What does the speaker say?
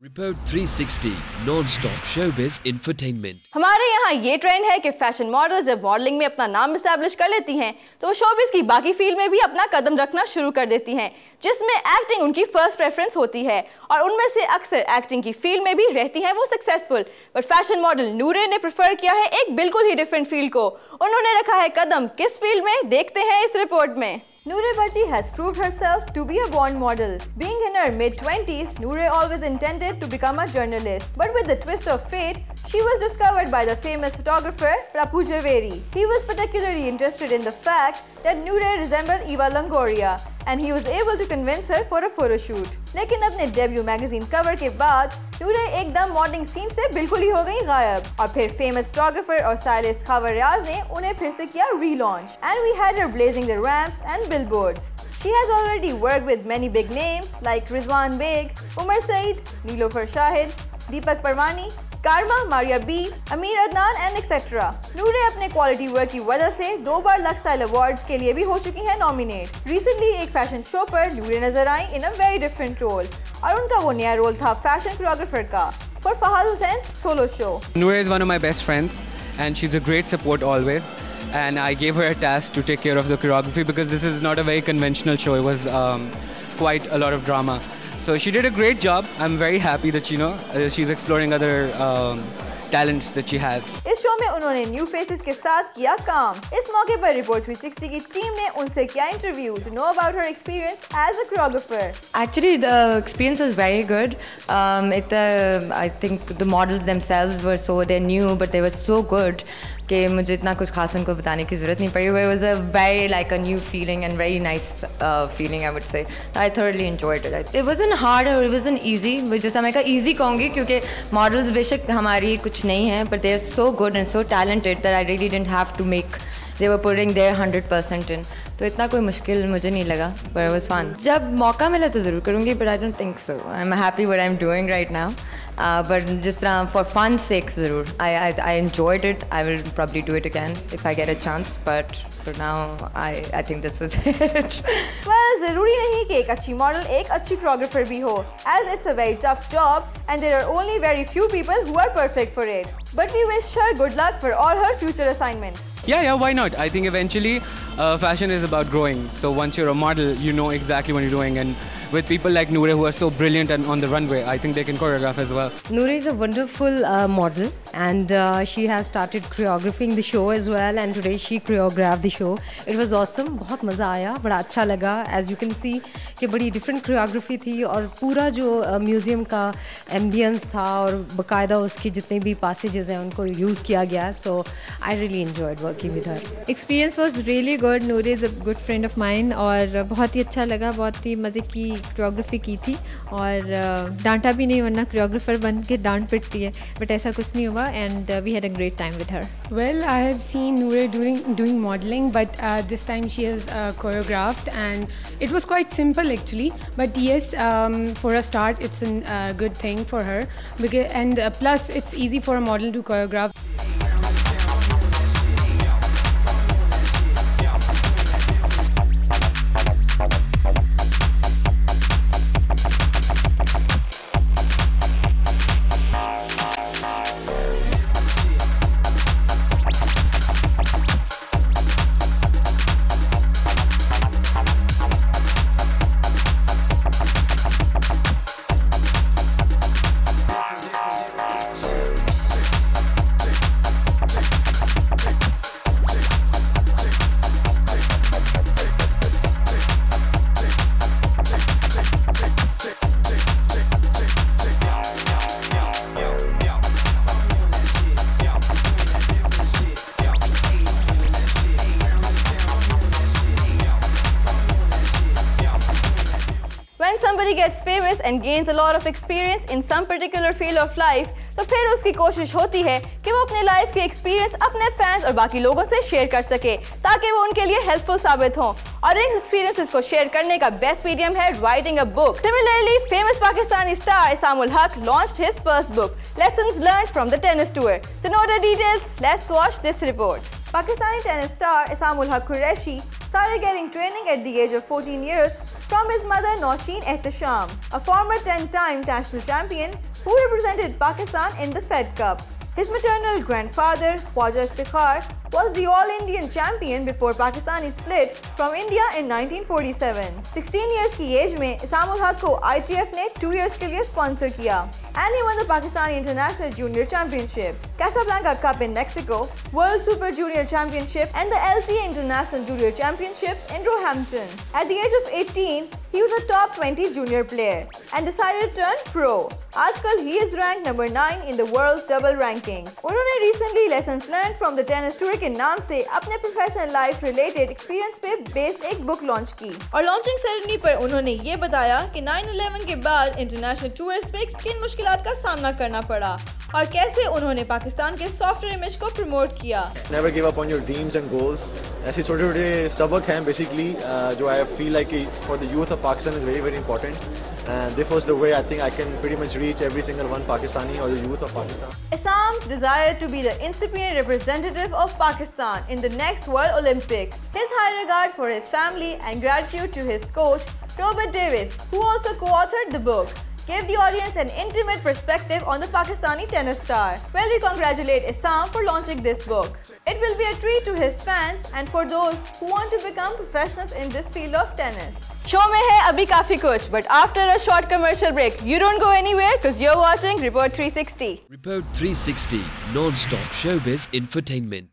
Report 360 non-stop showbiz infotainment. हमारे यहाँ ये ट्रेंड है कि फैशन मॉडल्स जब मॉडलिंग में अपना नाम एस्टैब्लिश कर लेती हैं तो वो शोबिज की बाकी फील्ड में भी अपना कदम रखना शुरू कर देती हैं, जिसमें एक्टिंग उनकी फर्स्ट प्रेफरेंस होती है और उनमें से अक्सर एक्टिंग की फील्ड में भी रहती हैं वो सक्सेसफुल। बट फैशन मॉडल नूरे ने प्रेफर किया है एक बिल्कुल ही डिफरेंट फील्ड को। उन्होंने रखा है कदम किस फील्ड में, देखते हैं इस रिपोर्ट में। Noor Bhaji has proved herself to be a born model. Being in her mid-20s, Noor always intended to become a journalist. But with the twist of fate, she was discovered by the famous photographer Prabhu Jhaveri. He was particularly interested in the fact that Noor resembled Eva Longoria, and he was able to convince her for a photo shoot. लेकिन अपने debut magazine cover के बाद नूर एकदम modelling scene से बिल्कुल ही हो गई गायब और फिर फेमस फोटोग्राफर और स्टाइलिस्ट खबर रियाज ने उन्हें फिर से किया relaunch and we had her blazing the ramps and billboards. She has already worked with many big names like Rizwan Beg, Umar Saeed, Nilofer Shahid, Deepak Parwani, Karma, Maria B, Amir Adnan and etc. नूरे अपने quality work की वजह से 2 बार lux style awards के लिए भी हो चुकी हैं नॉमिनेट. रिसेंटली एक फैशन शो पर नूरे नजर आई in a very different role और उनका वो नया रोल था फैशन कोरियोग्राफर का for Fahad Hussain solo show. Noor is one of my best friends and she's a great support always. And I gave her a task to take care of the choreography because this is not a very conventional show. It was quite a lot of drama. So she did a great job. I'm very happy that she's exploring other talents that she has. इस show में उन्होंने new faces के साथ किया काम. इस मौके पर रिपोर्ट 360 की टीम ने उनसे किया interview to know about her experience as a choreographer. Actually, the experience was very good. I think the models themselves were they knew, but they were so good. कि मुझे इतना कुछ खास उनको बताने की ज़रूरत नहीं पड़ी. It was a very like a new feeling and very nice feeling, I would say. I thoroughly enjoyed it. It wasn't hard or it wasn't easy. जिस समय का easy कहूँगी क्योंकि models बेशक हमारी कुछ नहीं है, but they are so good and so talented that I really didn't have to make. They were putting their 100% in. तो इतना कोई मुश्किल मुझे नहीं लगा, but it was fun. जब मौका मिला तो ज़रूर करूँगी, but I don't think so. I'm happy what I'm doing right now. But जिस तरह for fun's sake ज़रूर. I enjoyed it. I will probably do it again if I get a chance. But for now, I think this was it. Well, ज़रूरी नहीं कि एक अच्छी model एक अच्छी कोरियोग्राफर भी हो, as it's a very tough job and there are only very few people who are perfect for it. But we wish her good luck for all her future assignments. Yeah, why not? I think eventually fashion is about growing. So once you're a model, you know exactly what you're doing. And with people like Noor who are so brilliant and on the runway, I think they can choreograph as well. Noor is a wonderful model and she has started choreographing the show as well, and today she choreographed the show. It was awesome. बहुत मज़ा आया, बड़ा अच्छा लगा. As you can see कि बड़ी different choreography थी और पूरा जो म्यूज़ियम का ambience था और बाकायदा उसकी जितने भी passages हैं उनको use किया गया. So I really enjoyed working with her. Experience was really good. Noor is a good friend of mine और बहुत ही अच्छा लगा, बहुत ही मज़े की कोरियोग्राफी की थी और डांटा भी नहीं, वरना कोरियोग्राफर बन के डांट पिटती है, बट ऐसा कुछ नहीं हुआ and we had a great time with her. Well, I have seen Noor doing modeling, but this time she has choreographed and it was quite simple actually. But yes, for a start, it's a good thing for her and plus it's easy for a model to choreograph. When somebody gets famous and gains a lot of experience in some particular field of life, तो फिर उसकी कोशिश होती है कि वो अपने life के एक्सपीरियंस अपने फैंस और बाकी लोगों से शेयर कर सके ताकि वो उनके लिए हेल्पफुल साबित हों. और इन एक्सपीरियंसेस को शेयर करने का बेस्ट मीडियम है writing a book. Similarly, famous Pakistani star Isamul Haq launched his first book, Lessons Learned from the Tennis Tour. To know the details, let's watch this report. Pakistani tennis star Isamul Haq Qureshi started getting training at the age of 14 years from his mother Nausheen Ehtesham, a former 10-time national champion who represented Pakistan in the Fed Cup. His maternal grandfather, Khwaja Iftikhar, was the All-Indian champion before Pakistani split from India in 1947. 16 years की as में इसामुल हक को ITF ने 2 years के लिए sponsor किया. And he won the Pakistani International Junior Championships, Casablanca Cup in Mexico, World Super Junior Championship and the LTA International Junior Championships in Roehampton. At the age of 18, he was a top 20 junior player and decided to turn pro. आजकल he is ranked number 9 in the world's double ranking. उन्होंने recently lessons learned from the tennis tour के नाम से अपने professional life related experience पे based एक book launch की और लॉन्चिंग सेरेमनी पर उन्होंने ये बताया कि 9/11 के बाद इंटरनेशनल टूर्स पे किन मुश्किलात का सामना करना पड़ा और कैसे उन्होंने पाकिस्तान के सॉफ्टवेयर इमेज को प्रमोट किया. Never give up on your dreams and goals. ऐसे छोटे-छोटे सबक हैं बेसिकली जो I feel like for the youth of Pakistan is very important. And this was the way I think I can pretty much reach every single one Pakistani or the youth of Pakistan. Issam's desire to be the incipient representative of Pakistan in the next World Olympics. His high regard for his family and gratitude to his coach, Robert Davis, who also co-authored the book, gave the audience an intimate perspective on the Pakistani tennis star. Well, we congratulate Issam for launching this book. It will be a treat to his fans and for those who want to become professionals in this field of tennis. Show में है अभी काफी कुछ, but after a short commercial break, you don't go anywhere because you're watching Report 360. Report 360 non-stop showbiz infotainment.